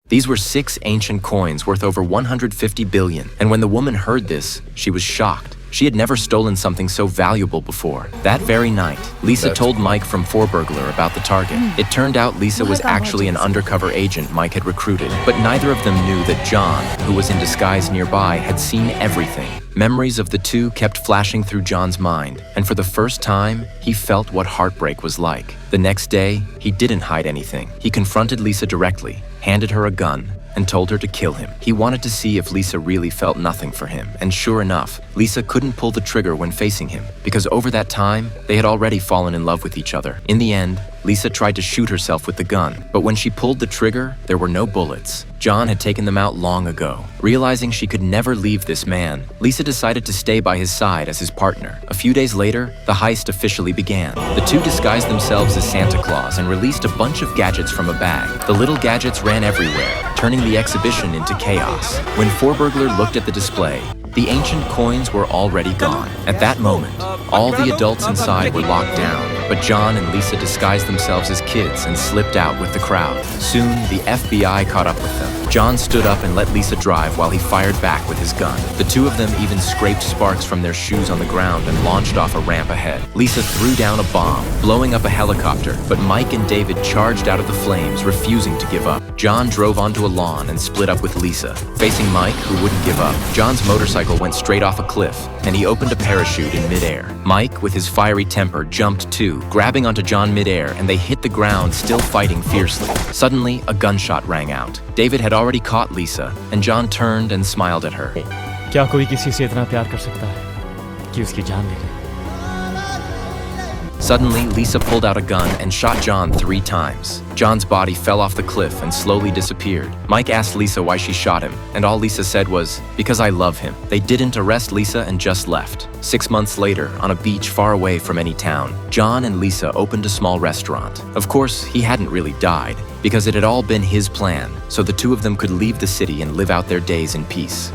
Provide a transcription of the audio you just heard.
These were 6 ancient coins worth over 150 billion, and when the woman heard this, she was shocked. She had never stolen something so valuable before. That very night, Lisa told Mike from Burglar about the target. It turned out Lisa was actually an undercover agent Mike had recruited, but neither of them knew that John, who was in disguise nearby, had seen everything. Memories of the two kept flashing through John's mind, and for the first time, he felt what heartbreak was like. The next day, he didn't hide anything. He confronted Lisa directly, handed her a gun, and told her to kill him. He wanted to see if Lisa really felt nothing for him, and sure enough, Lisa couldn't pull the trigger when facing him, because over that time, they had already fallen in love with each other. In the end, Lisa tried to shoot herself with the gun, but when she pulled the trigger, there were no bullets. John had taken them out long ago. Realizing she could never leave this man, Lisa decided to stay by his side as his partner. A few days later, the heist officially began. The two disguised themselves as Santa Claus and released a bunch of gadgets from a bag. The little gadgets ran everywhere, turning the exhibition into chaos. When Burglar looked at the display, the ancient coins were already gone. At that moment, all the adults inside were locked down, but John and Lisa disguised themselves as kids and slipped out with the crowd. Soon, the FBI caught up with them. John stood up and let Lisa drive while he fired back with his gun. The two of them even scraped sparks from their shoes on the ground and launched off a ramp ahead. Lisa threw down a bomb, blowing up a helicopter, but Mike and David charged out of the flames, refusing to give up. John drove onto a lawn and split up with Lisa. Facing Mike, who wouldn't give up, John's motorcycle went straight off a cliff, and he opened a parachute in midair. Mike, with his fiery temper, jumped too, grabbing onto John midair, and they hit the ground, still fighting fiercely. Suddenly, a gunshot rang out. David had already caught Lisa, and John turned and smiled at her. क्या कोई किसी से इतना प्यार कर सकता है कि उसकी जान ले ले? Suddenly, Lisa pulled out a gun and shot John 3 times. John's body fell off the cliff and slowly disappeared. Mike asked Lisa why she shot him, and all Lisa said was, "Because I love him." They didn't arrest Lisa and just left. 6 months later, on a beach far away from any town, John and Lisa opened a small restaurant. Of course, he hadn't really died, because it had all been his plan, so the two of them could leave the city and live out their days in peace.